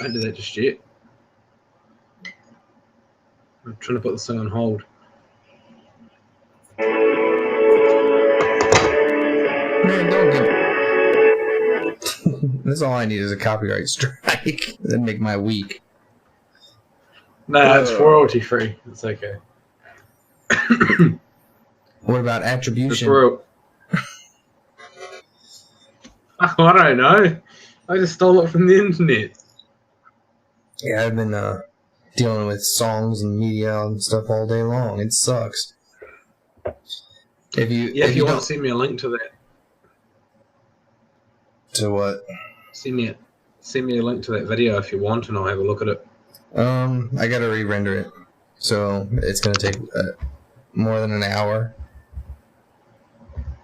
Don't do that just yet. I'm trying to put this thing on hold. Man, don't get... That's all I need is a copyright strike. That'd make my week. No, it's royalty free. It's okay. What about attribution? I don't know. I just stole it from the internet. Yeah, I've been dealing with songs and media and stuff all day long. It sucks. If you want to send me a link to that. To what? Send me a link to that video if you want, and I'll have a look at it. I gotta re-render it, so it's gonna take more than an hour.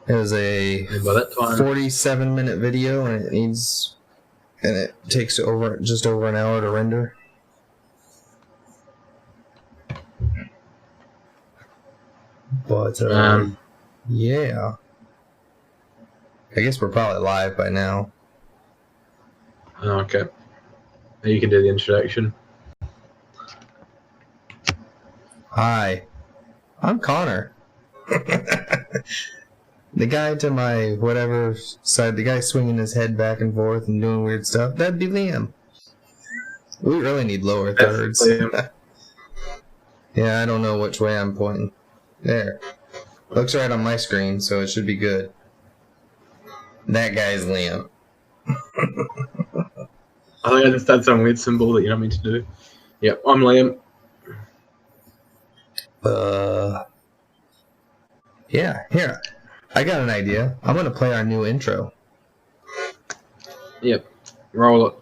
It was a 47-minute video, and it takes just over an hour to render. But yeah, I guess we're probably live by now. Okay, you can do the introduction. Hi, I'm Connor. The guy to my whatever side, the guy swinging his head back and forth and doing weird stuff, that'd be Liam. We really need lower thirds. Yeah, I don't know which way I'm pointing. There. Looks right on my screen, so it should be good. That guy's Liam. I think I just did some weird symbol that you don't mean to do. Yep, I'm Liam. Yeah, here. I got an idea. I'm gonna play our new intro. Yep. Roll it.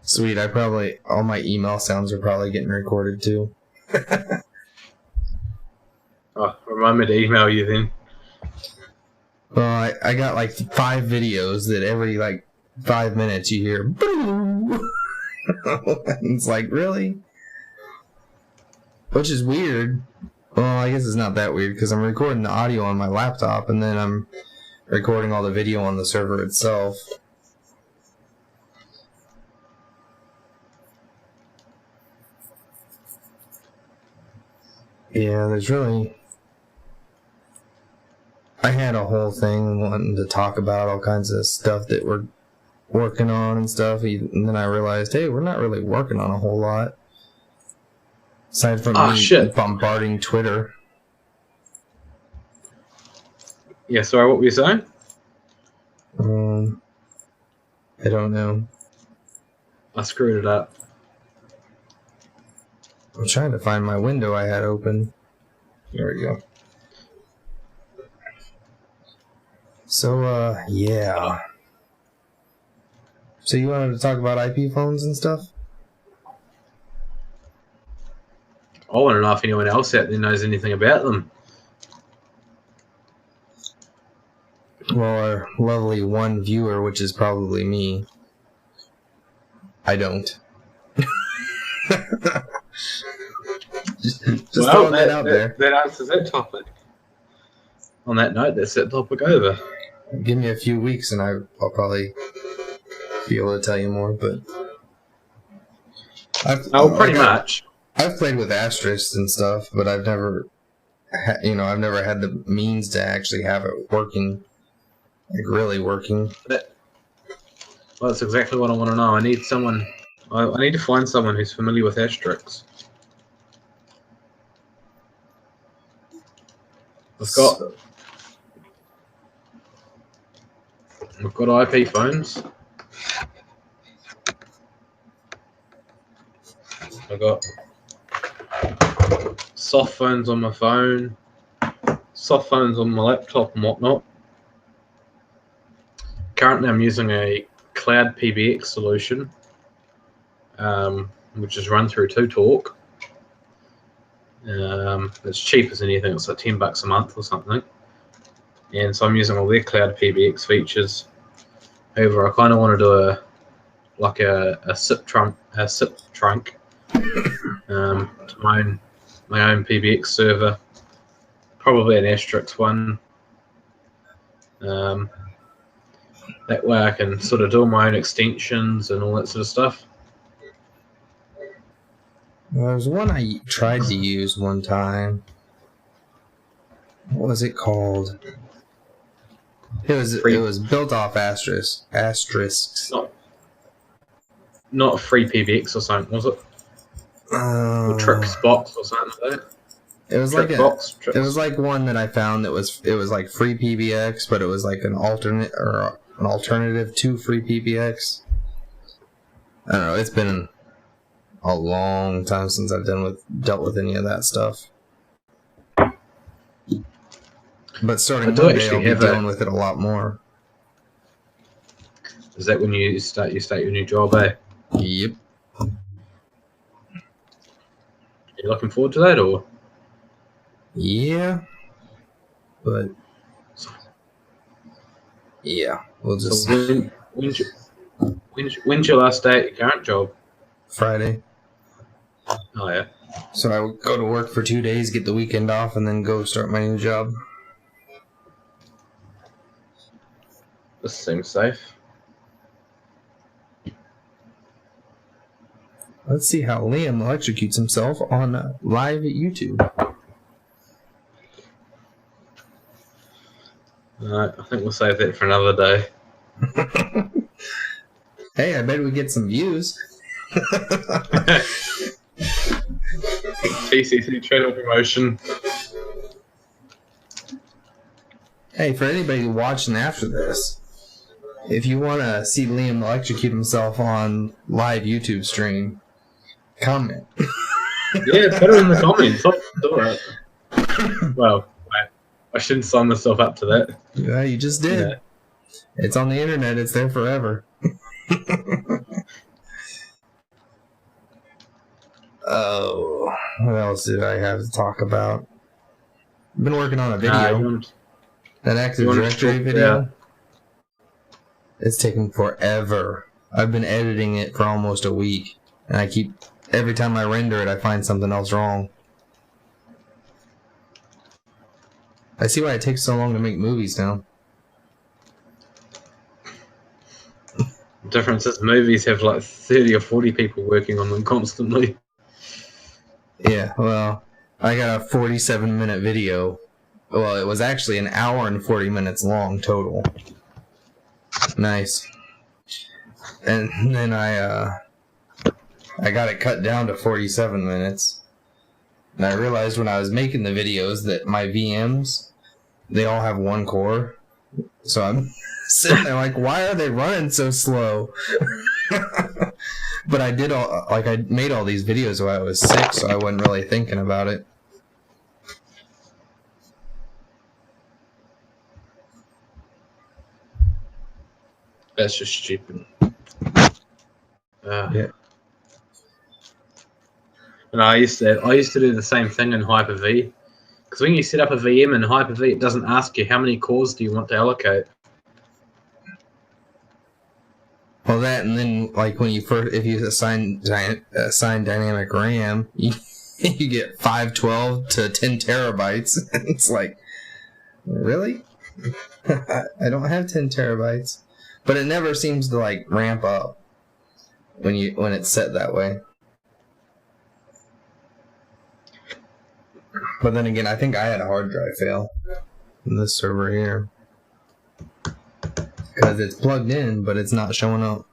Sweet, all my email sounds are probably getting recorded too. Oh, remind me to email you then. Well, I got like 5 videos that every 5 minutes you hear boo. It's like, really? Which is weird. Well, I guess it's not that weird because I'm recording the audio on my laptop and then I'm recording all the video on the server itself. Yeah, I had a whole thing wanting to talk about all kinds of stuff that we're working on and stuff, and then I realized, hey, we're not really working on a whole lot. Aside from bombarding Twitter. Yeah, sorry, what were you saying? I don't know. I screwed it up. I'm trying to find my window I had open. There we go. So, yeah. So you wanted to talk about IP phones and stuff? I want to know if anyone else out there knows anything about them. Well, our lovely one viewer, which is probably me. I don't. just throwing that out there. That answers that topic. On that note, that's that topic over. Give me a few weeks and I'll probably be able to tell you more, but... pretty much. I've played with Asterisk and stuff, but I've never... I've never had the means to actually have it working. Really working. Well, that's exactly what I want to know. I need to find someone who's familiar with Asterisk. We've got IP phones. I've got soft phones on my phone, soft phones on my laptop and whatnot. Currently I'm using a Cloud PBX solution, which is run through TuTalk. It's cheap as anything. It's like $10 a month or something. And so I'm using all their Cloud PBX features. However, I kind of want to do a SIP trunk to my own my own PBX server, probably an Asterix one. That way I can sort of do my own extensions and all that sort of stuff. Well, there was one I tried to use one time. What was it called? It was built off asterisks. Not a free PBX or something, was it? Or Tripsbox or something like that. It was like one that I found that was like free PBX, but it was like an alternative to free PBX. I don't know. It's been a long time since I've dealt with any of that stuff. But starting Monday, I'll be dealing with it a lot more. Is that when you start your new job, eh? Yep. Are you looking forward to that, or? Yeah. But yeah, we'll just. So when's your last day at your current job? Friday. Oh yeah. So I would go to work for 2 days, get the weekend off, and then go start my new job. This seems safe. Let's see how Liam electrocutes himself on live at YouTube. I think we'll save that for another day. Hey, I bet we get some views. TCC channel promotion. Hey, for anybody watching after this, if you want to see Liam electrocute himself on live YouTube stream, comment. Yeah, put it in the comments. I'll do it. Well, I shouldn't sign myself up to that. Yeah, you just did. Yeah. It's on the internet. It's there forever. Oh, what else did I have to talk about? I've been working on a video. That Active Directory video. Yeah. It's taking forever. I've been editing it for almost a week, and every time I render it, I find something else wrong. I see why it takes so long to make movies now. The difference is movies have like 30 or 40 people working on them constantly. Yeah, well, I got a 47-minute video. Well, it was actually an hour and 40 minutes long total. Nice. And then I got it cut down to 47 minutes. And I realized when I was making the videos that my VMs, they all have one core. So I'm sitting there like, why are they running so slow? But I made all these videos while I was sick, so I wasn't really thinking about it. That's just stupid. Yeah. And I used to do the same thing in Hyper-V, because when you set up a VM in Hyper-V, it doesn't ask you how many cores do you want to allocate. Well, that, and then like when if you assign dynamic RAM, you get 512 to 10 terabytes. It's like, really? I don't have 10 terabytes, but it never seems to like ramp up when it's set that way. But then again, I think I had a hard drive fail in this server here. Because it's plugged in, but it's not showing up.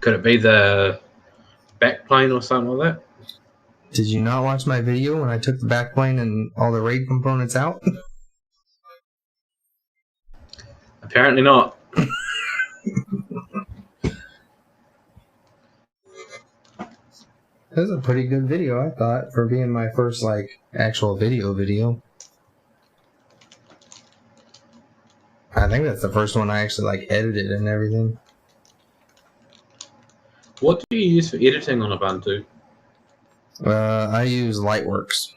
Could it be the backplane or something like that? Did you not watch my video when I took the backplane and all the RAID components out? Apparently not. That was a pretty good video, I thought, for being my first actual video. I think that's the first one I actually edited and everything. What do you use for editing on Ubuntu? I use Lightworks.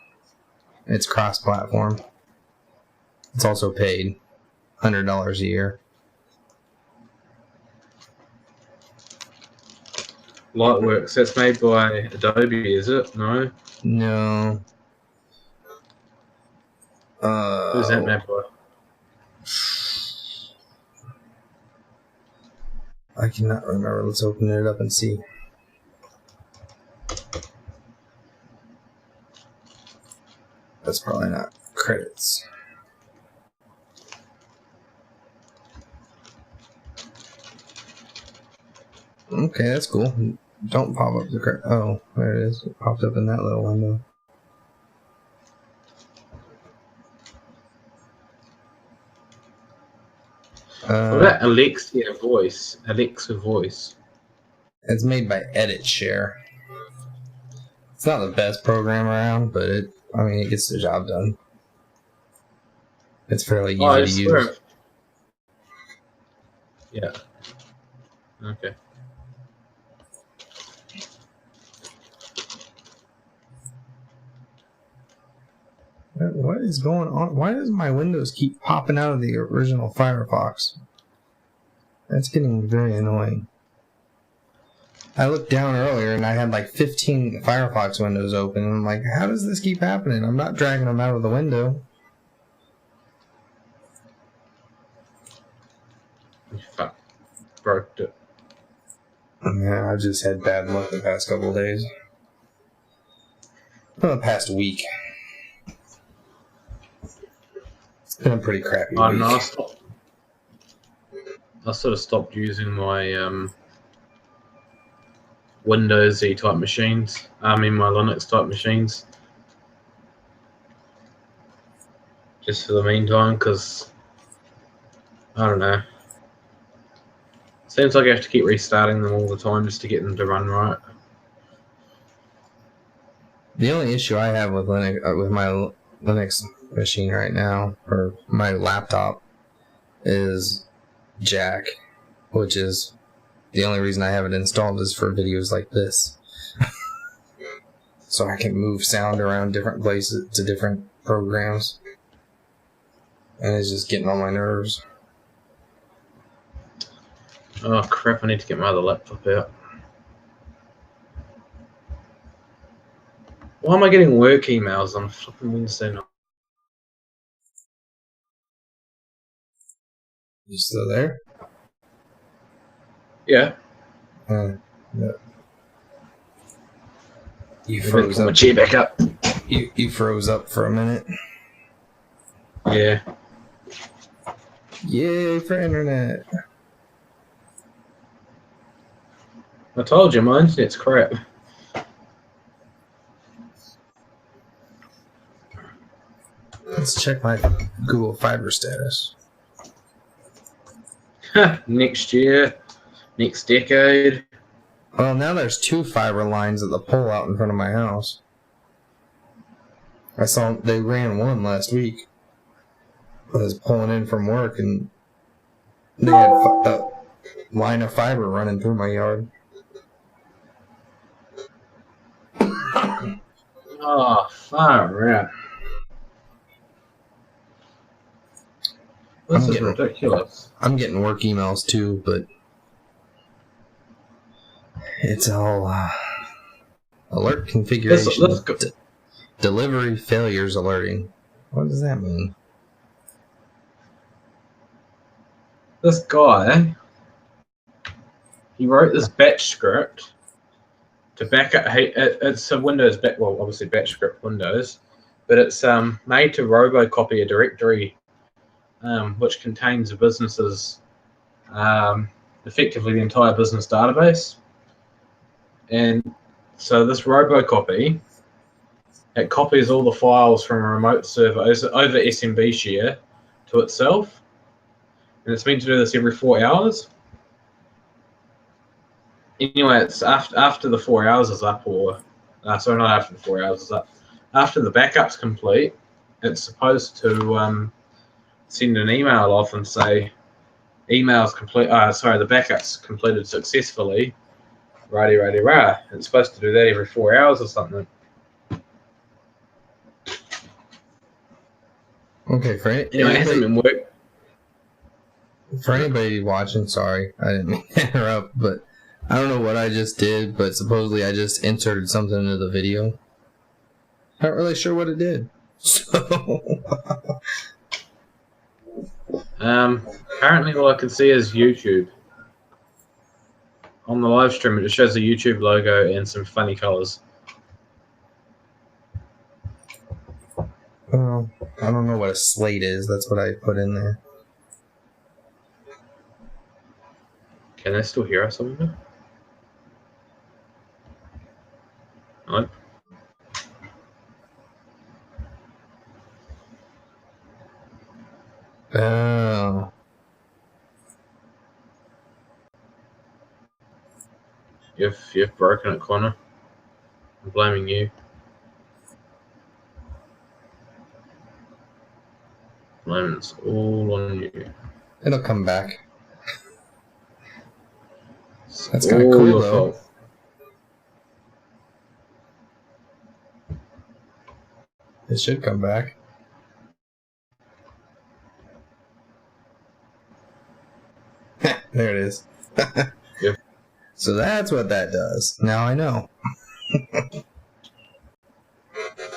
It's cross-platform. It's also paid. $100 a year. Lightworks. That's made by Adobe, is it? No. No. Who's that made by? I cannot remember. Let's open it up and see. That's probably not credits. Okay, that's cool. Don't pop up the credit. Oh, there it is. It popped up in that little window. What about Alexa Voice? Alexa Voice. It's made by EditShare. It's not the best program around, but it gets the job done. It's fairly easy to use. Yeah. Okay. What is going on? Why does my Windows keep popping out of the original Firefox? That's getting very annoying. I looked down earlier and I had like 15 Firefox windows open. And I'm like, how does this keep happening? I'm not dragging them out of the window. Fuck. Broke it. Yeah, I've just had bad luck the past couple of days. For the past week. It's been a pretty crappy week. No, I sort of stopped using my Windows-y type machines. My Linux type machines. Just for the meantime, because I don't know. Seems like I have to keep restarting them all the time just to get them to run right. The only issue I have with Linux, with my Linux machine right now, or my laptop, is Jack, which is the only reason I have it installed is for videos like this. So I can move sound around different places to different programs. And it's just getting on my nerves. Oh crap, I need to get my other laptop out. Why am I getting work emails on flipping Wednesday night? You still there? Yeah. Yeah. You Maybe froze pull my up. chair back up. You froze up for a minute. Yeah. Yay for internet. I told you, my internet's crap. Let's check my Google Fiber status. Next year, next decade. Well, now there's 2 fiber lines at the pole out in front of my house. I saw they ran one last week. I was pulling in from work and they had a line of fiber running through my yard. Oh, far out. This is ridiculous. I'm getting work emails too, but it's all alert configuration. Delivery failures alerting. What does that mean? This guy, he wrote this batch script to back up. It's a Windows well, obviously batch script Windows, but it's made to robocopy a directory which contains a business's effectively the entire business database. And so this robocopy, it copies all the files from a remote server over SMB share to itself. And it's meant to do this every 4 hours. Anyway, it's after the 4 hours is up, or sorry, not after the 4 hours is up. After the backup's complete, it's supposed to send an email off and say, "Email's complete." The backup's completed successfully. Righty, rah. It's supposed to do that every 4 hours or something. Okay, anyway, it hasn't been working. For anybody watching, sorry, I didn't mean to interrupt, but I don't know what I just did, but supposedly I just inserted something into the video. Not really sure what it did. So apparently all I can see is YouTube. On the live stream, it just shows the YouTube logo and some funny colors. Well, I don't know what a slate is. That's what I put in there. Can they still hear us over there? Hello? Oh. You've broken it, Connor. I'm blaming you. It's all on you. It'll come back. That's It's kind of all cool, your though. fault. It should come back. There it is. Yep. So that's what that does. Now I know.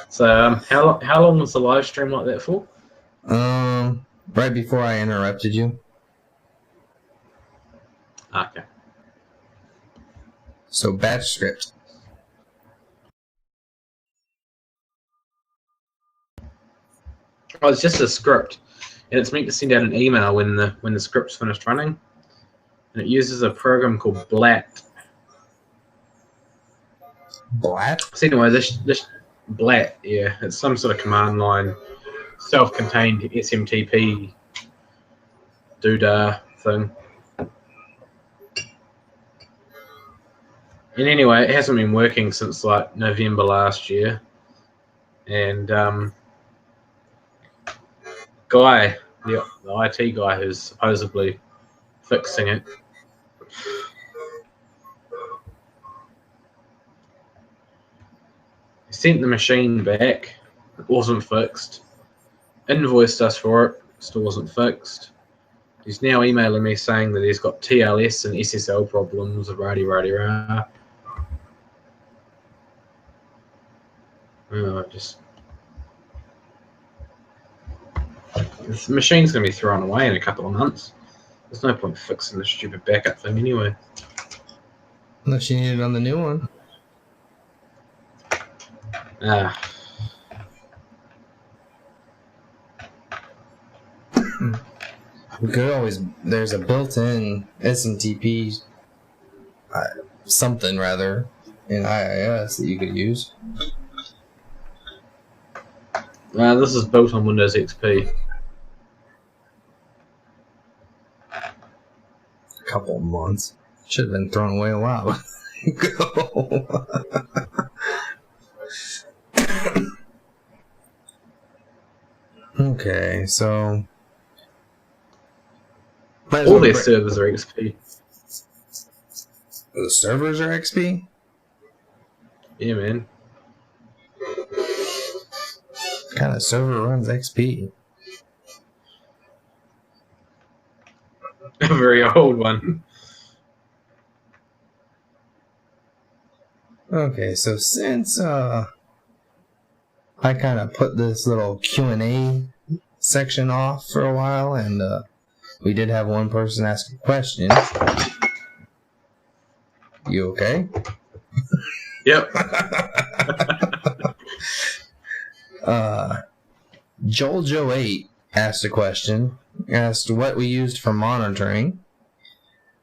So how long was the live stream like that for? Right before I interrupted you. Okay. So batch script. Oh, it's just a script, and it's meant to send out an email when the script's finished running, and it uses a program called Blat. Blat? So anyway, this Blat, yeah, it's some sort of command line, self-contained SMTP doodah thing. And anyway, it hasn't been working since like November last year, and the IT guy who's supposedly fixing it, he sent the machine back. It wasn't fixed. Invoiced us for it. Still wasn't fixed. He's now emailing me saying that he's got TLS and SSL problems. Rah. This machine's going to be thrown away in a couple of months. There's no point fixing the stupid backup thing anyway. Unless you need it on the new one. We could always. There's a built-in SMTP something rather in IIS that you could use. This is built on Windows XP. A couple of months. Should have been thrown away a while ago. Okay, so all their servers are XP. The servers are XP? Yeah, man. What kind of server runs XP? A very old one. Okay, so since I kind of put this little Q&A section off for a while, and we did have one person ask a question. You okay? Yep. Joel8 asked a question. Asked what we used for monitoring,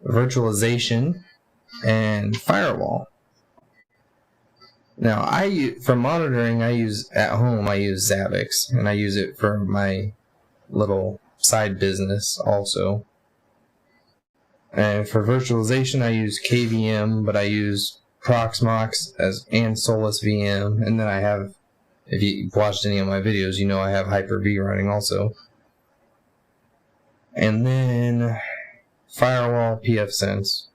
virtualization, and firewall. Now, for monitoring, I use Zabbix, and I use it for my little side business also. And for virtualization, I use KVM, but I use Proxmox and Solus VM, and then I have, if you've watched any of my videos, you know I have Hyper-V running also. And then firewall, pfSense.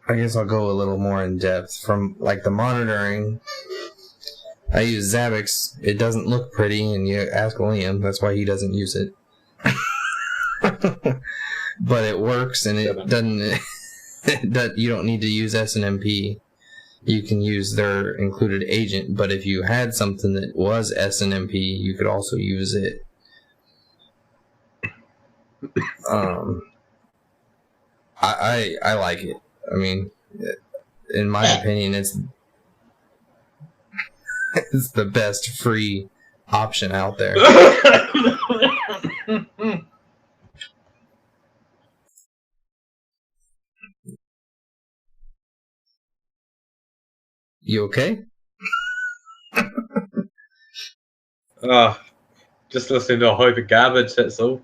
I guess I'll go a little more in depth. From like the monitoring, I use Zabbix. It doesn't look pretty, and you ask Liam, that's why he doesn't use it. but it works, and it doesn't. You don't need to use SNMP. You can use their included agent, but if you had something that was SNMP, you could also use it. I like it. I mean, in my opinion, it's the best free option out there. You okay? Just listening to a heap of garbage, that's all.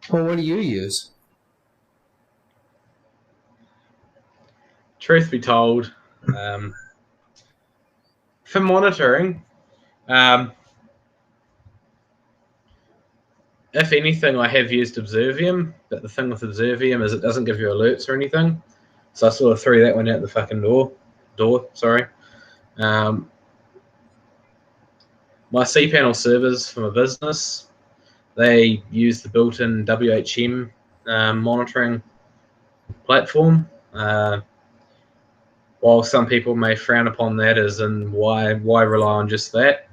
Well, what do you use? Truth be told, for monitoring, if anything, I have used Observium, but the thing with Observium is it doesn't give you alerts or anything. So I sort of threw that one out the fucking door. My cPanel servers for my business, they use the built-in WHM monitoring platform. While some people may frown upon that, as in why rely on just that,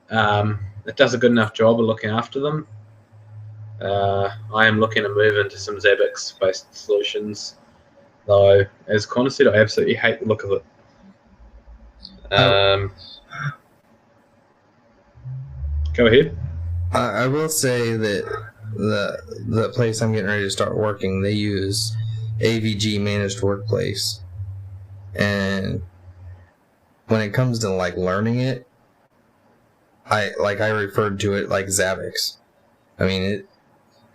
it does a good enough job of looking after them. I am looking to move into some Zabbix-based solutions, though, as Connor said, I absolutely hate the look of it. Go ahead. I will say that the place I'm getting ready to start working, they use AVG Managed Workplace, and when it comes to like learning it, I referred to it like Zabbix. I mean,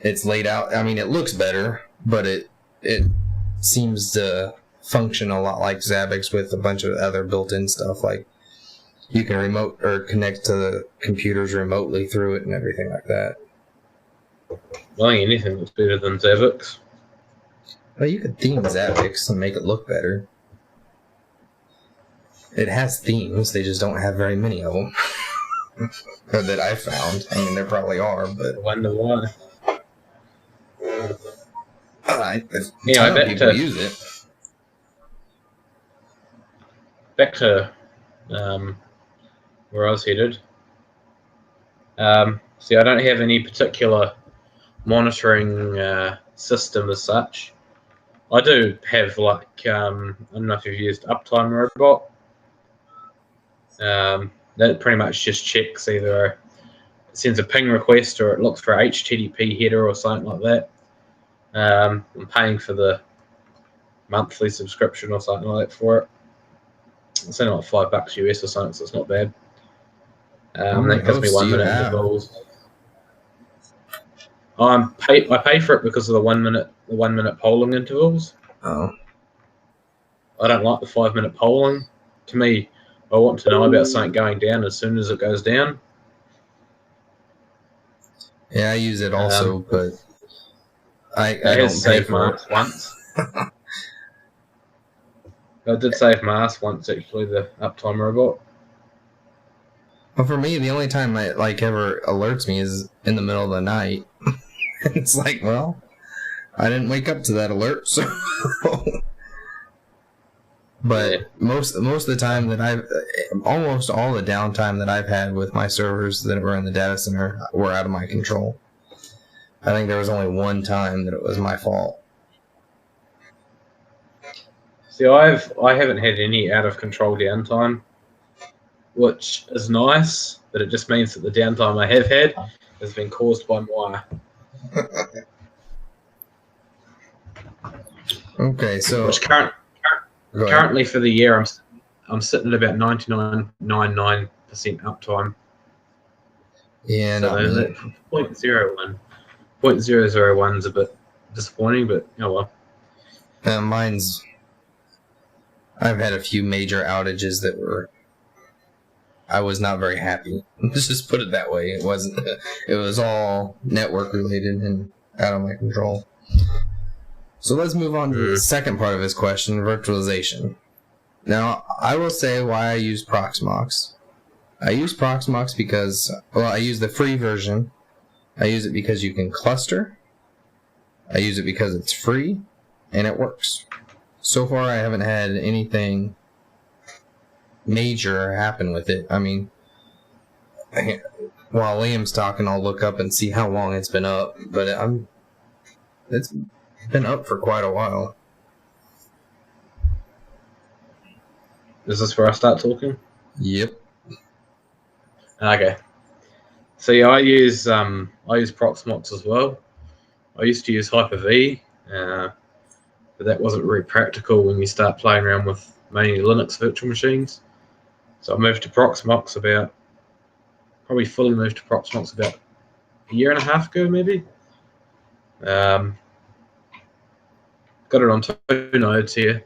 it's laid out. I mean, it looks better, but it seems to function a lot like Zabbix with a bunch of other built-in stuff. Like you can remote or connect to the computers remotely through it and everything like that. I think anything looks better than Zabbix. Well, you could theme Zabbix and make it look better. It has themes, they just don't have very many of them. Or that I found. I mean, there probably are, but... I wonder why. I bet people use it. Back to where I was headed. See, I don't have any particular monitoring system as such. I do have, like, I don't know if you've used Uptime Robot. That pretty much just checks either it sends a ping request or it looks for a HTTP header or something like that. I'm paying for the monthly subscription or something like that for it. It's only like $5 US or something, so it's not bad. That gives me 1 minute intervals. I pay for it because of the 1 minute polling intervals. Oh. I don't like the 5 minute polling. To me, I want to know about something going down as soon as it goes down. Yeah, I use it also, but I don't save masks once. I did save masks once, actually, the Uptime Robot. Well, for me, the only time it ever alerts me is in the middle of the night. It's like, well, I didn't wake up to that alert, so... But most of the time that almost all the downtime that I've had with my servers that were in the data center were out of my control. I think there was only one time that it was my fault. See, I haven't had any out of control downtime, which is nice, but it just means that the downtime I have had has been caused by my... Okay, so... Which currently for the year, I'm sitting at about 99.99% uptime. Yeah, so that 0.01. 0.001 is a bit disappointing, but oh well. I've had a few major outages that I was not very happy. Let's just put it that way. It was all network related and out of my control. So let's move on to the second part of his question, virtualization. Now, I will say why I use Proxmox. I use Proxmox because, well, I use the free version, I use it because you can cluster. I use it because it's free, and it works. So far, I haven't had anything major happen with it. I mean, while Liam's talking, I'll look up and see how long it's been up, but it's been up for quite a while. Is this where I start talking? Yep. Okay. So yeah, I use Proxmox as well. I used to use Hyper-V, but that wasn't very practical when you start playing around with mainly Linux virtual machines. So I moved to Proxmox probably fully moved to Proxmox about a year and a half ago, maybe. Got it on 2 nodes here.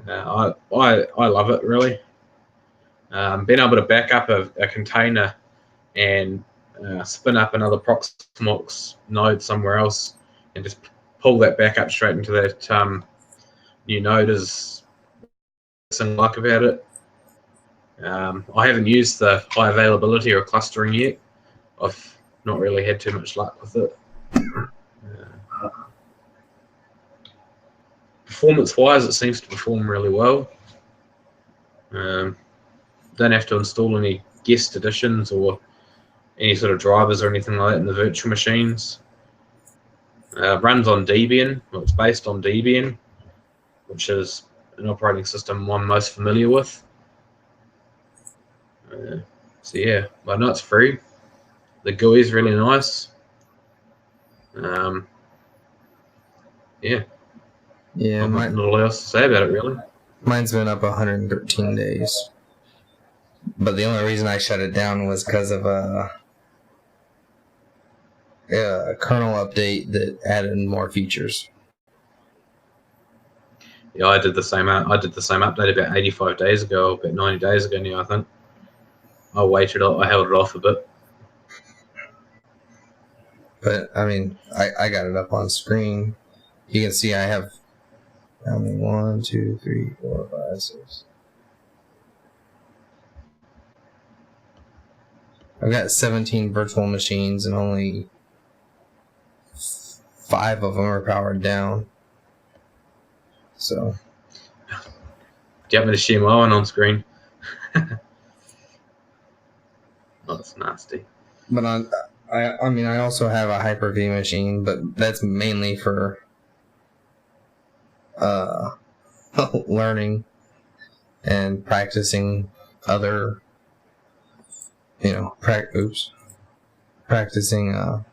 I love it, really. Being able to back up a container and spin up another Proxmox node somewhere else and just pull that back up straight into that new node is something I like about it. I haven't used the high availability or clustering yet. I've not really had too much luck with it. Performance-wise, it seems to perform really well. Don't have to install any guest editions or any sort of drivers or anything like that in the virtual machines. Runs on Debian. Well, it's based on Debian, which is an operating system I'm most familiar with. So yeah, I know it's free. The GUI is really nice. Yeah. Yeah, nothing else to say about it, really. Mine's been up 113 days. But the only reason I shut it down was because of a kernel update that added more features. Yeah, I did the same update about 85 days ago, about 90 days ago now, I think. I held it off a bit. But, I mean, I got it up on screen. You can see I have, how many? 1, 2, 3, 4, 5, 6. I've got 17 virtual machines and only 5 of them are powered down. So. Do you have me to share my one on screen? Oh, that's nasty. But I mean, I also have a Hyper-V machine, but that's mainly for learning and practicing other, practicing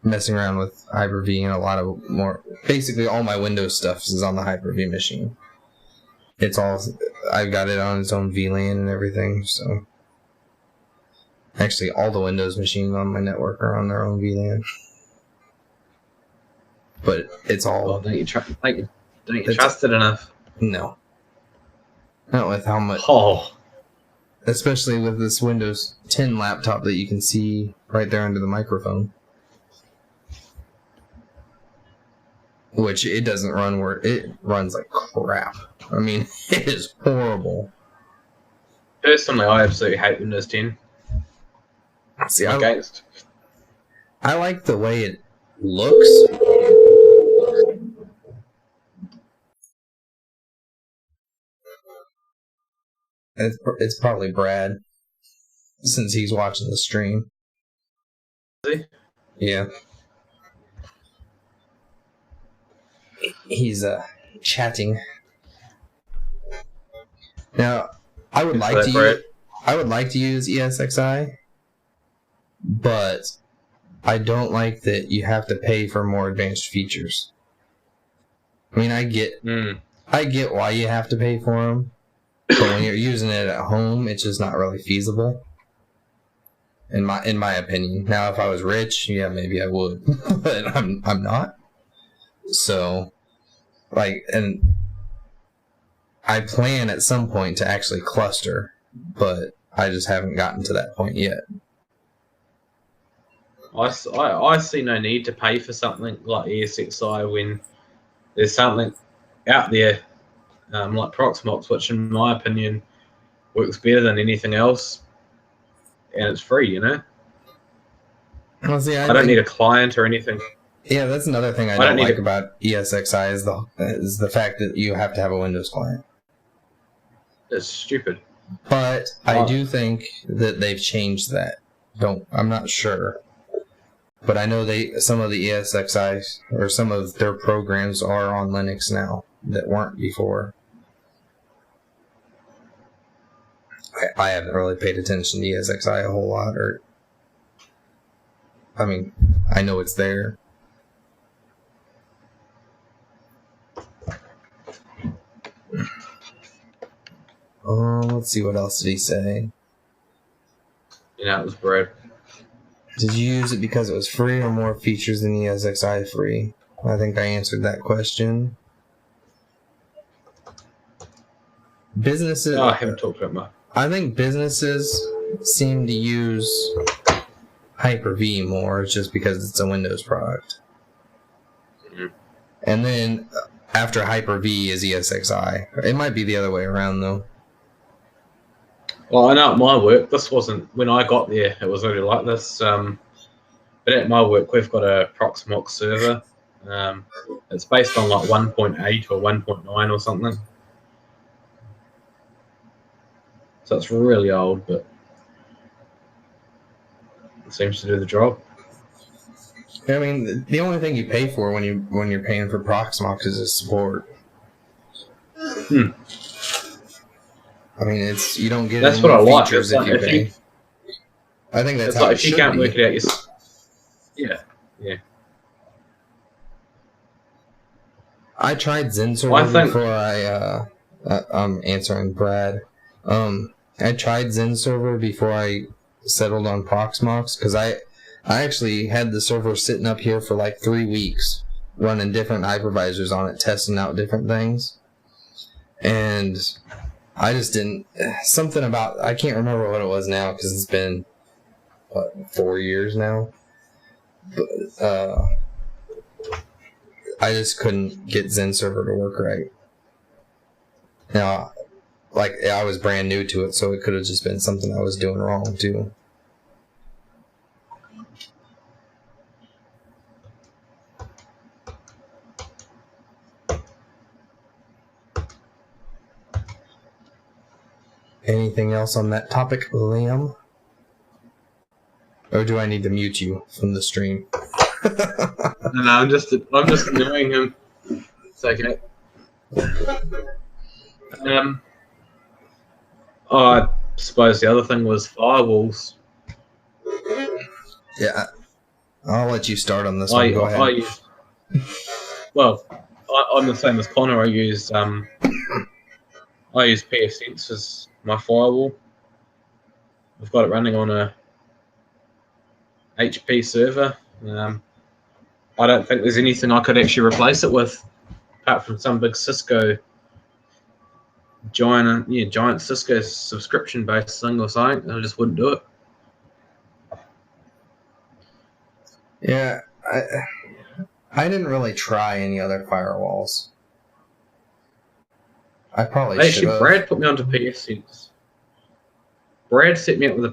messing around with Hyper-V and a lot of more. Basically, all my Windows stuff is on the Hyper-V machine. I've got it on its own VLAN and everything, so. Actually, all the Windows machines on my network are on their own VLAN. But it's all... Well, don't you trust it enough? No. Not with how much... Oh. Especially with this Windows 10 laptop that you can see right there under the microphone. Which it doesn't run where... It runs like crap. I mean, it is horrible. Personally, I absolutely hate Windows 10. See, I like the way it looks. It's probably Brad, since he's watching the stream. Is he? Yeah. He's chatting. Now, I would like to use ESXi. But I don't like that you have to pay for more advanced features. I mean, I get why you have to pay for them, but when you're using it at home, it's just not really feasible. In my opinion. Now, if I was rich, yeah, maybe I would, but I'm not. So, and I plan at some point to actually cluster, but I just haven't gotten to that point yet. I see no need to pay for something like ESXi when there's something out there like Proxmox, which in my opinion works better than anything else, and it's free, Well, see, I don't need a client or anything. Yeah, that's another thing I don't like about ESXi is the fact that you have to have a Windows client. It's stupid. But I do think that they've changed that. I'm not sure. But I know some of the ESXi or some of their programs are on Linux now that weren't before. I haven't really paid attention to ESXi a whole lot, I mean, I know it's there. Let's see, what else did he say? Yeah, it was bread. Did you use it because it was free or more features than ESXi free? I think I answered that question. Businesses. Oh, I haven't talked about much. I think businesses seem to use Hyper-V more just because it's a Windows product. Mm-hmm. And then after Hyper-V is ESXi. It might be the other way around though. Well, I know at my work, this wasn't, when I got there, it was already like this. But at my work, we've got a Proxmox server. It's based on like 1.8 or 1.9 or something. So it's really old, but it seems to do the job. I mean, the only thing you pay for when you're paying for Proxmox is the support. I mean, you don't get that's any what I like. Features if you pay. I think that's how like it if you can't be. work it out, yeah. I tried XenServer before I'm answering Brad. I tried XenServer before I settled on Proxmox because I actually had the server sitting up here for like 3 weeks, running different hypervisors on it, testing out different things, and I just didn't. Something about, I can't remember what it was now because it's been 4 years now. But, I just couldn't get XenServer to work right. Now, like, I was brand new to it, so it could have just been something I was doing wrong too. Anything else on that topic, Liam? Or do I need to mute you from the stream? No, I'm just annoying him. It's okay. I suppose the other thing was firewalls. Yeah, I'll let you start on this one. Go ahead. I'm the same as Connor. I use pfSense as my firewall. I've got it running on a HP server. I don't think there's anything I could actually replace it with, apart from some big Cisco giant Cisco subscription-based thing or something. I just wouldn't do it. Yeah, I didn't really try any other firewalls. I probably should have. Brad put me onto pfSense. Brad set me up with a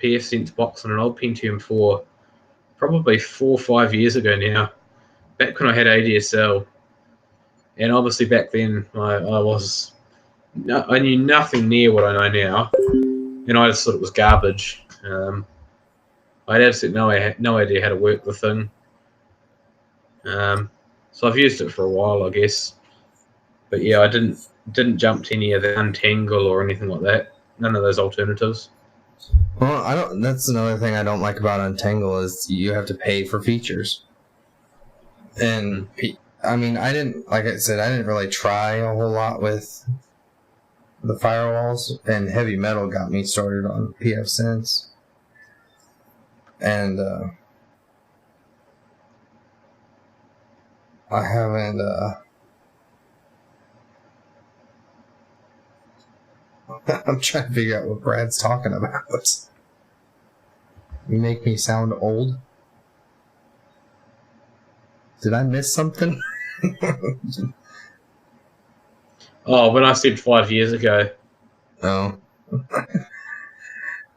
pfSense box on an old Pentium 4, probably 4 or 5 years ago now, back when I had ADSL. And obviously back then I knew nothing near what I know now, and I just thought it was garbage. I had absolutely no idea how to work the thing. So I've used it for a while, I guess. But yeah, I didn't jump to any of the Untangle or anything like that. None of those alternatives. Well, that's another thing I don't like about Untangle is you have to pay for features. And I mean, like I said, I didn't really try a whole lot with the firewalls, and Heavy Metal got me started on pfSense. And I haven't I'm trying to figure out what Brad's talking about. You make me sound old. Did I miss something? Oh, when I said 5 years ago. Oh.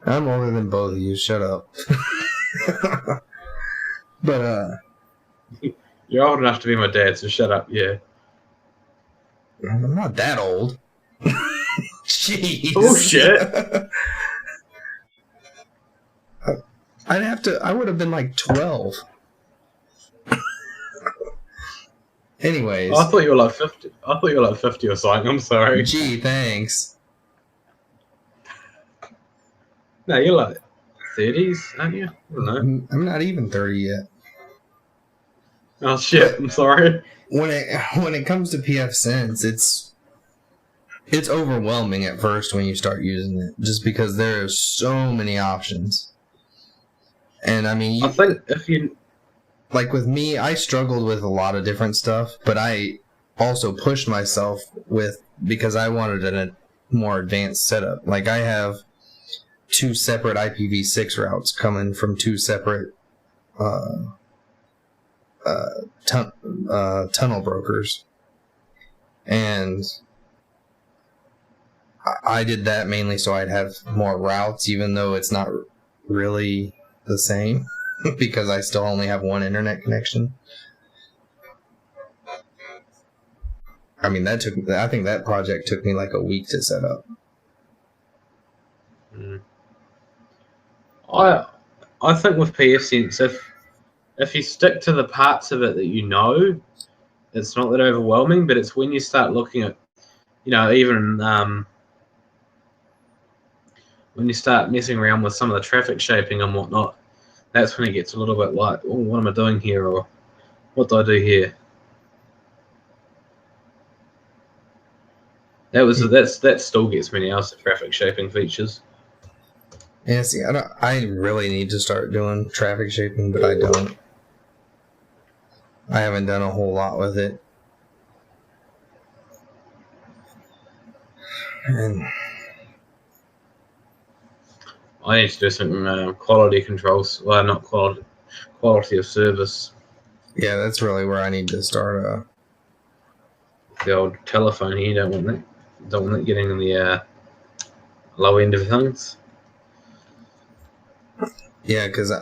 I'm older than both of you. Shut up. But you're old enough to be my dad, so shut up. Yeah. I'm not that old. Jeez. Bullshit. I would have been like 12. Anyways. I thought you were like 50. I thought you were like 50 or something. I'm sorry. Gee, thanks. No, you're like 30s, aren't you? I don't know. I'm not even 30 yet. Oh shit! I'm sorry. When it comes to pfSense, it's overwhelming at first when you start using it, just because there are so many options. And I mean, I think if you like with me, I struggled with a lot of different stuff, but I also pushed myself because I wanted a more advanced setup. Like I have 2 separate IPv6 routes coming from 2 separate tunnel brokers, and I did that mainly so I'd have more routes, even though it's not really the same because I still only have one internet connection. I mean, I think that project took me like a week to set up. I think with pfSense, if you stick to the parts of it that you know, it's not that overwhelming. But it's when you start looking at, even when you start messing around with some of the traffic shaping and whatnot, that's when it gets a little bit like, oh, what am I doing here, or what do I do here? That still gets me now, the traffic shaping features. Yeah, see, I really need to start doing traffic shaping, but I don't. I haven't done a whole lot with it. And I need to do some quality controls. Well, not quality of service. Yeah, that's really where I need to start. The old telephone here, don't want that getting in the low end of things. Yeah, because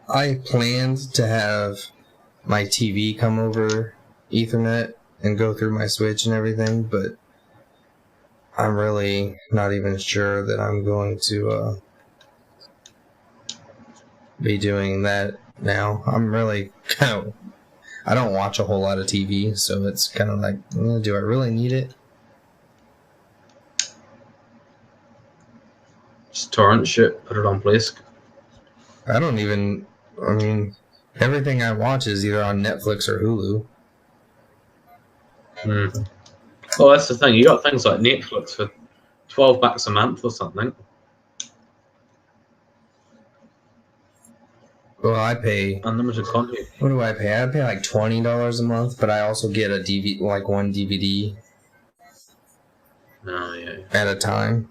I planned to have my TV come over Ethernet and go through my switch and everything, but I'm really not even sure that I'm going to be doing that now. I'm really I don't watch a whole lot of TV, so it's kind of like, do I really need it? Just torrent shit, put it on Plesk. I mean, everything I watch is either on Netflix or Hulu. Well, that's the thing. You got things like Netflix for $12 a month or something. Well, I pay unlimited content. What do I pay? I pay like $20 a month, but I also get a DVD, like one DVD. Oh yeah. At a time.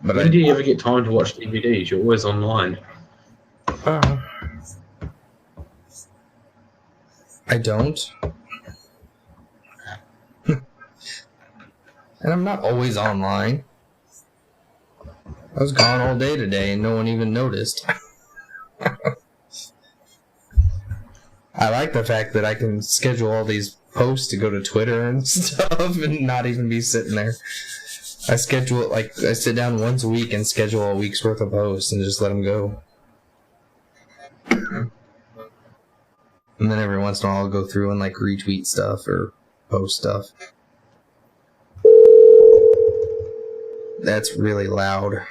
But when do you ever get time to watch DVDs? You're always online. I don't. And I'm not always online. I was gone all day today and no one even noticed. I like the fact that I can schedule all these posts to go to Twitter and stuff and not even be sitting there. I schedule it like I sit down once a week and schedule a week's worth of posts and just let them go. And then every once in a while I'll go through and like retweet stuff or post stuff. That's really loud.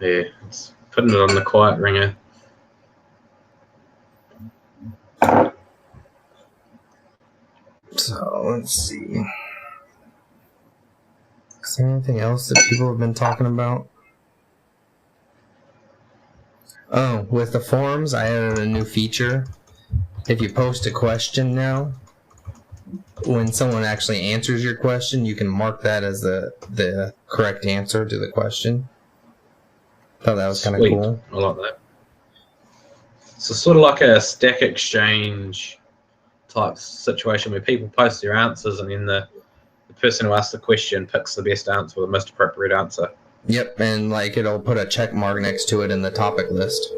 Yeah, it's putting it on the quiet ringer. So, let's see. Is there anything else that people have been talking about? Oh, with the forums, I added a new feature. If you post a question now, when someone actually answers your question, you can mark that as the correct answer to the question. Thought that was kind of cool. I like that. So sort of like a Stack Exchange type situation where people post their answers and then the person who asks the question picks the best answer or the most appropriate answer. Yep, and like it'll put a check mark next to it in the topic list,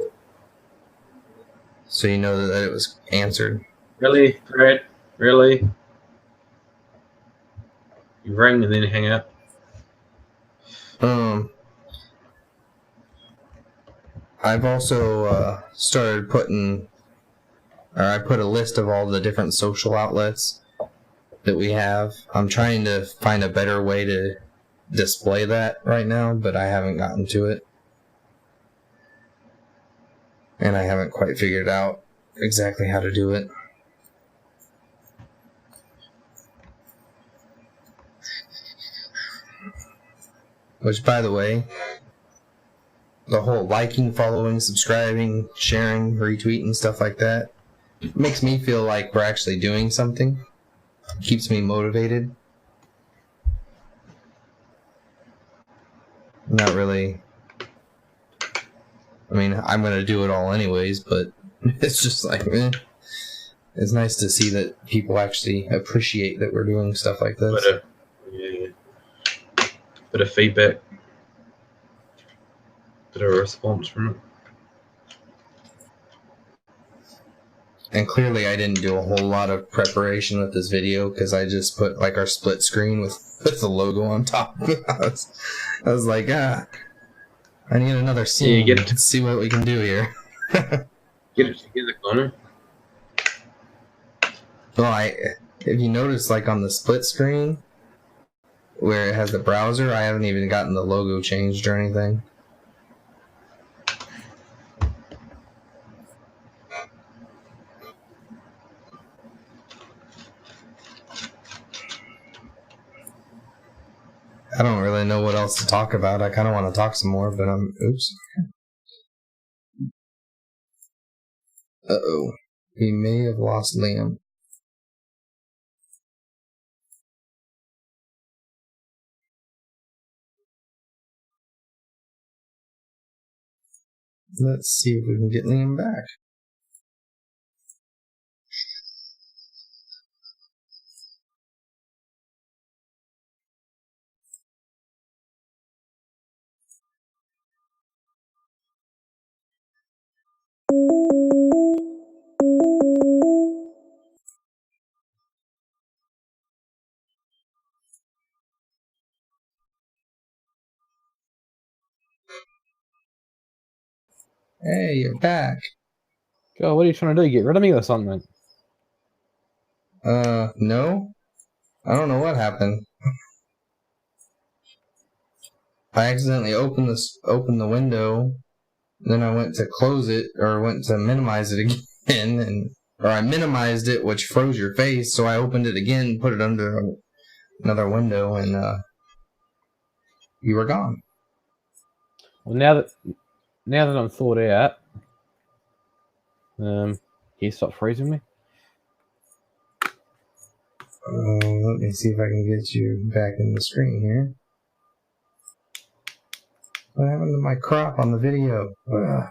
so you know that it was answered. Really, Fred? Really? You ring and then hang up. I've also started putting, or I put a list of all the different social outlets that we have. I'm trying to find a better way to display that right now, but I haven't gotten to it. And I haven't quite figured out exactly how to do it. Which, by the way, the whole liking, following, subscribing, sharing, retweeting, stuff like that makes me feel like we're actually doing something. Keeps me motivated. Not really. I mean, I'm going to do it all anyways, but it's just like, it's nice to see that people actually appreciate that we're doing stuff like this. Bit of feedback. Bit of a response from it. And clearly I didn't do a whole lot of preparation with this video because I just put like our split screen with the logo on top. I was like, I need another scene. Yeah, Let's see what we can do here. Get it together, Connor. Well, if you notice, like on the split screen where it has the browser, I haven't even gotten the logo changed or anything. I don't really know what else to talk about. I kind of want to talk some more, but oops. Uh-oh. We may have lost Liam. Let's see if we can get Liam back. Hey, you're back. God, what are you trying to do? Get rid of me or something? No. I don't know what happened. I accidentally opened the window, then I went to close it, or went to minimize it again, or I minimized it, which froze your face, so I opened it again, put it under another window, and you were gone. Well, now that I'm thawed out, can you stop freezing me? Let me see if I can get you back in the screen here. What happened to my crop on the video? Ugh.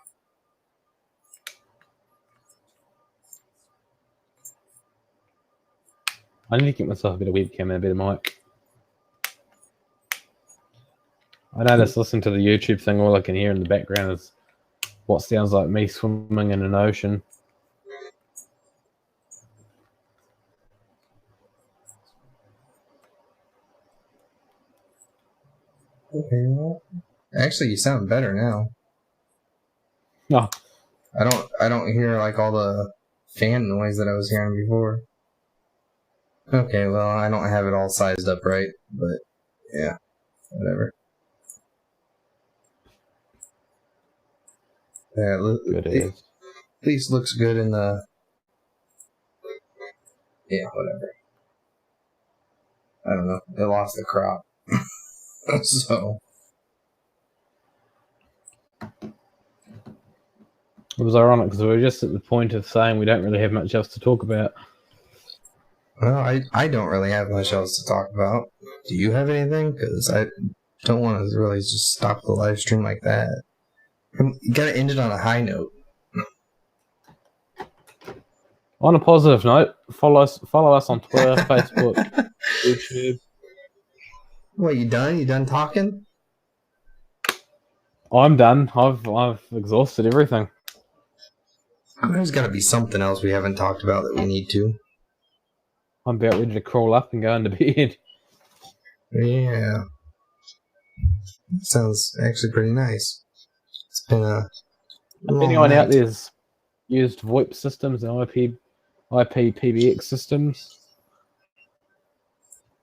I need to get myself a bit of webcam and a bit of mic. I know just listening to the YouTube thing, all I can hear in the background is what sounds like me swimming in an ocean. Okay, well, actually, you sound better now. No, I don't hear like all the fan noise that I was hearing before. Okay, well, I don't have it all sized up right, but yeah, whatever. Yeah, good it is. At least looks good in the... Yeah, whatever. I don't know. It lost the crop. So... It was ironic because we were just at the point of saying we don't really have much else to talk about. Well, I don't really have much else to talk about. Do you have anything? Because I don't want to really just stop the live stream like that. You gotta end it on a high note. On a positive note, follow us on Twitter, Facebook, YouTube. What, you done? You done talking? I'm done. I've exhausted everything. There's got to be something else we haven't talked about that we need to. I'm about ready to crawl up and go into bed. Yeah. Sounds actually pretty nice. It's been a If anyone out there's used VoIP systems and IP PBX systems,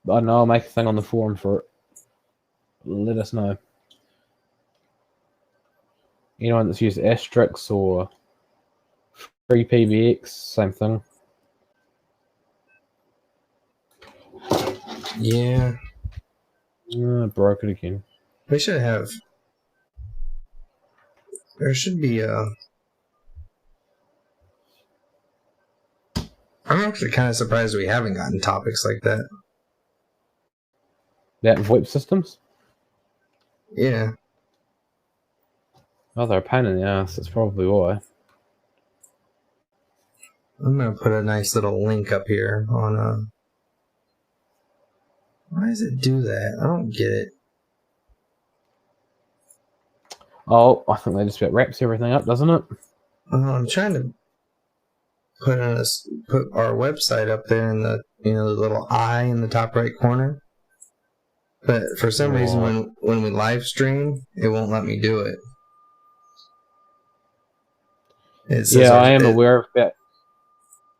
I don't know, I'll make a thing on the forum for it. Let us know. Anyone that's used Asterix or FreePBX, same thing. Yeah. Broke it again. We should have. There should be a. I'm actually kind of surprised we haven't gotten topics like that. That VoIP systems? Yeah. Oh, they're a pain in the ass. That's probably why. I'm gonna put a nice little link up here on Why does it do that? I don't get it. Oh, I think that just about wraps everything up, doesn't it? I'm trying to put our website up there in the the little eye in the top right corner, but for some reason when we live stream, it won't let me do it. Yeah, I am aware of that.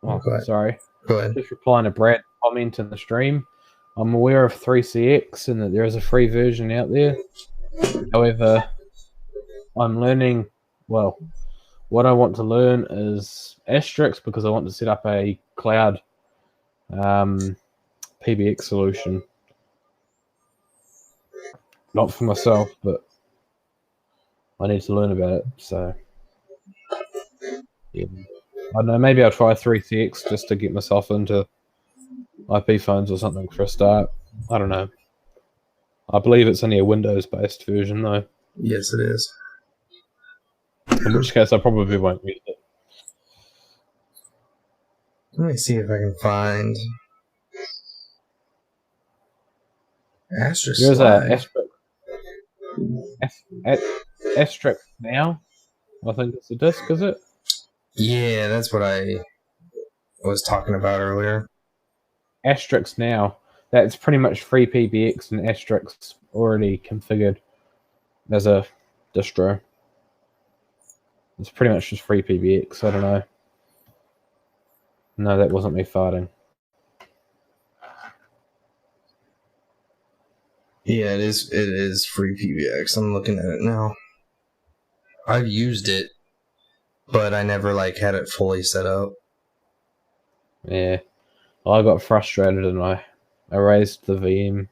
Oh, go ahead. Sorry. Go ahead. Just replying to Brad comment in the stream. I'm aware of 3CX and that there is a free version out there. However, I'm learning, well, what I want to learn is Asterix because I want to set up a cloud PBX solution. Not for myself, but I need to learn about it. So, yeah. I don't know, maybe I'll try 3CX just to get myself into IP phones or something for a start. I don't know. I believe it's only a Windows-based version, though. Yes, it is. In which case, I probably won't use it. Let me see if I can find Asterix. There's a Asterix Now. I think it's a disc, is it? Yeah, that's what I was talking about earlier. Asterix Now. That's pretty much free PBX and Asterix already configured as a distro. It's pretty much just free PBX. I don't know. No, that wasn't me farting. Yeah, it is. It is free PBX. I'm looking at it now. I've used it, but I never had it fully set up. Yeah, well, I got frustrated and I erased the VM.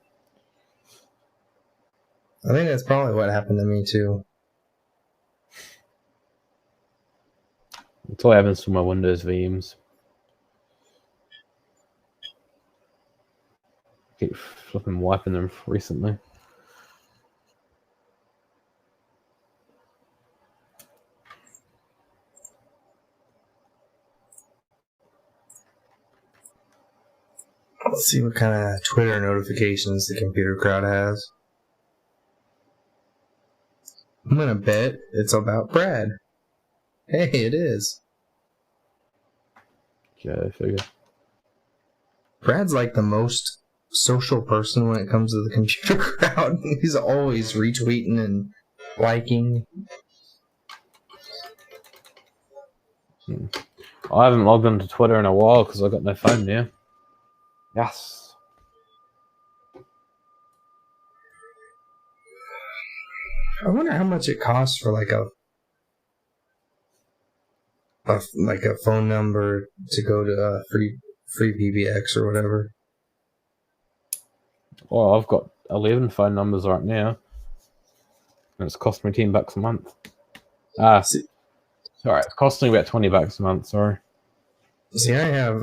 I think that's probably what happened to me too. That's what happens to my Windows VMs. Keep flipping wiping them recently. Let's see what kind of Twitter notifications the computer crowd has. I'm gonna bet it's about Brad. Hey, it is. Yeah, I figured. Brad's like the most social person when it comes to the computer crowd. He's always retweeting and liking. I haven't logged into Twitter in a while because I've got no phone now. Yes. I wonder how much it costs for a phone number to go to free PBX or whatever. Well, I've got 11 phone numbers right now, and it's cost me $10 a month. Sorry, it's costing about $20 a month. Sorry. See, I have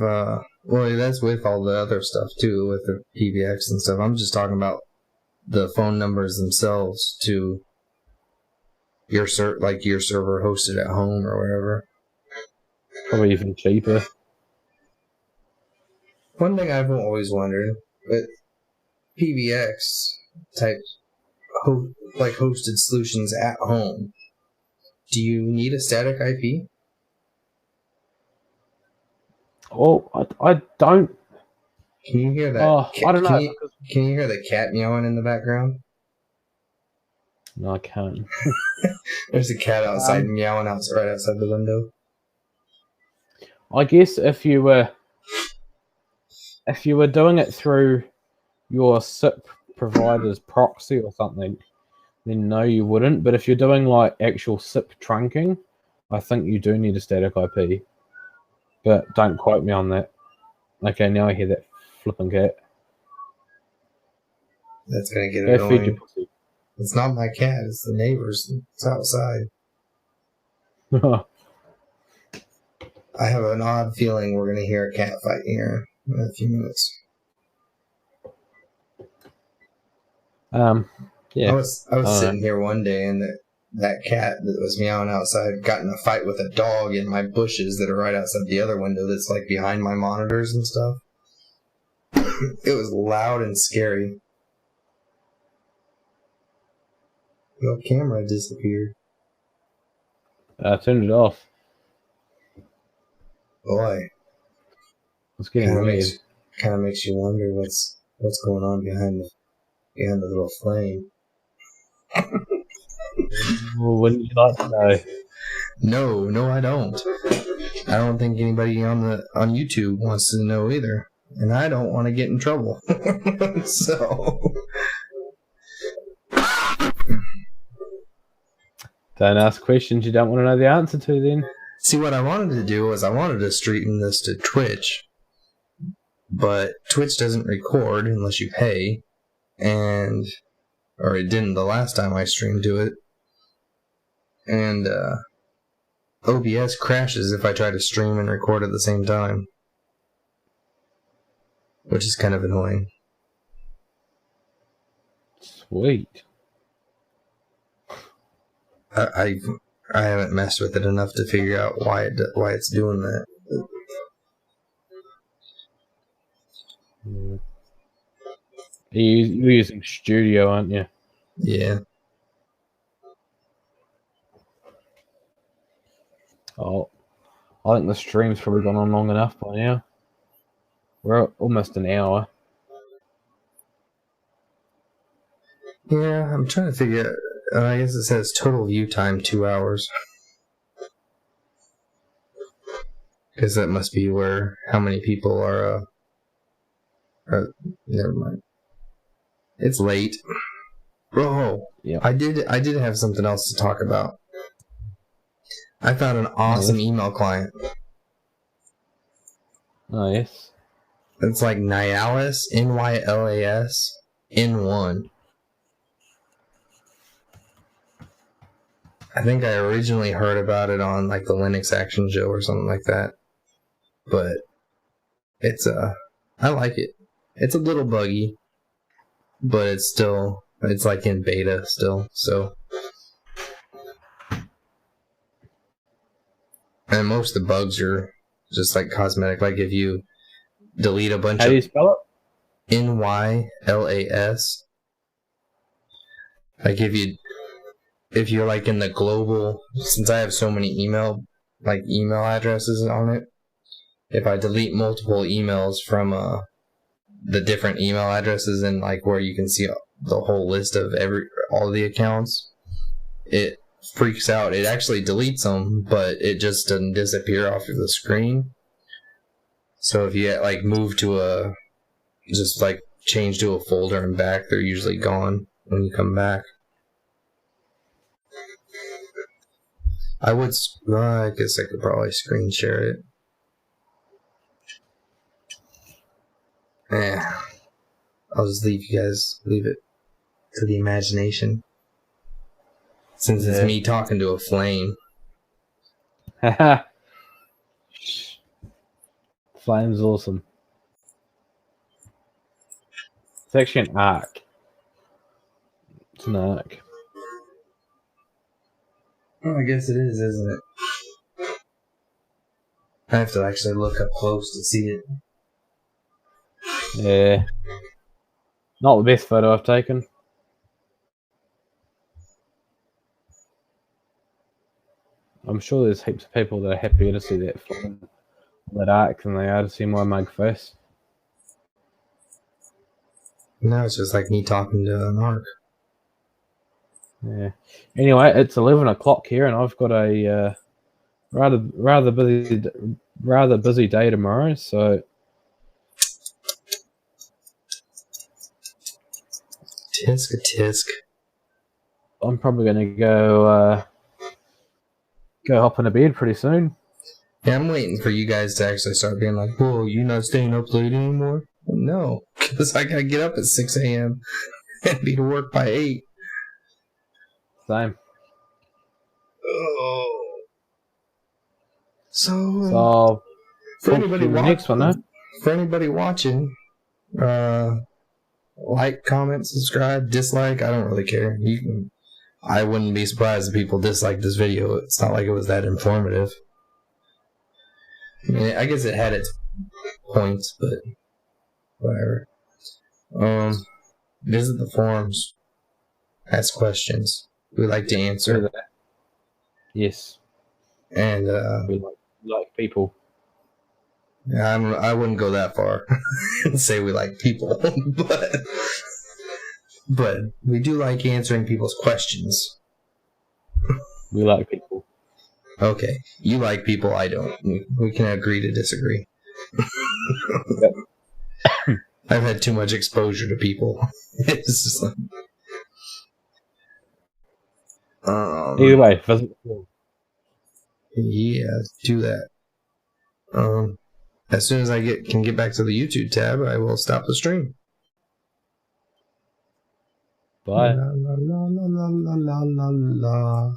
well, that's with all the other stuff too, with the PBX and stuff. I'm just talking about the phone numbers themselves to your your server hosted at home or wherever. Probably even cheaper. One thing I've always wondered with PBX, type like hosted solutions at home, do you need a static IP? Oh, I don't. Can you hear that? Oh, I don't know. Can you hear the cat meowing in the background? No, I can't. There's a cat outside meowing right outside the window. I guess if you were doing it through your SIP provider's proxy or something, then no, you wouldn't. But if you're doing like actual SIP trunking, I think you do need a static IP. But don't quote me on that. Okay, now I hear that flipping cat. That's gonna get Go feed your annoying. pussy. It's not my cat, it's the neighbor's. It's outside. I have an odd feeling we're gonna hear a cat fight here in a few minutes. Yeah. I was sitting here one day and that cat that was meowing outside got in a fight with a dog in my bushes that are right outside the other window that's like behind my monitors and stuff. It was loud and scary. Your camera disappeared. I turned it off. Boy. It's getting weird. Kind of makes you wonder what's going on behind the little flame. Well, wouldn't you like to know? No, I don't. I don't think anybody on YouTube wants to know either, and I don't want to get in trouble. So, don't ask questions you don't want to know the answer to. Then see, what I wanted to do was I wanted to stream this to Twitch, but Twitch doesn't record unless you pay, or it didn't the last time I streamed to it. And OBS crashes if I try to stream and record at the same time, which is kind of annoying. Sweet. I haven't messed with it enough to figure out why it's doing that. You're using Studio, aren't you? Yeah. Oh, I think the stream's probably gone on long enough by now. We're almost an hour. Yeah, I'm trying to figure out. I guess it says total view time 2 hours. Because that must be how many people are. Never mind. It's late. Oh, yeah. I did have something else to talk about. I found an awesome email client. Oh, yes. It's like Nylas, Nylas, in one. I think I originally heard about it on like the Linux Action Show or something like that. But it's I like it. It's a little buggy, but it's like in beta still, so. And most of the bugs are just like cosmetic. Like if you delete a bunch How do you spell it? Nylas. Like if you're like in the global, since I have so many email addresses on it, if I delete multiple emails from the different email addresses and like where you can see the whole list of all the accounts, it freaks out. It actually deletes them, but it just doesn't disappear off of the screen. So if you like move to change to a folder and back, they're usually gone when you come back. I guess I could probably screen share it. I'll just leave it to the imagination. Since it's me talking to a flame. Haha. Flame's awesome. It's actually an arc. It's an arc. Oh, I guess it is, isn't it? I have to actually look up close to see it. Yeah. Not the best photo I've taken. I'm sure there's heaps of people that are happier to see that in the dark than they are to see my mug face. Now it's just like me talking to an arc. Yeah. Anyway, it's 11 o'clock here, and I've got a rather busy day tomorrow. So Tisk. I'm probably going to go hop in a bed pretty soon. Yeah, I'm waiting for you guys to actually start being like, "Whoa, you not staying up late anymore?" No, because I gotta get up at 6 a.m. and be to work by 8. Same. Oh. So for anybody watching, like, comment, subscribe, dislike. I don't really care. I wouldn't be surprised if people dislike this video. It's not like it was that informative. I mean, I guess it had its points, but whatever. Visit the forums. Ask questions. We like to answer. Yes. And we like people. I wouldn't go that far and say we like people, but we do like answering people's questions. We like people. Okay, you like people, I don't. We can agree to disagree. I've had too much exposure to people. It's just like, either way, visit the forum. Yeah, do that. As soon as I can get back to the YouTube tab, I will stop the stream. Bye. La, la, la, la, la, la, la, la.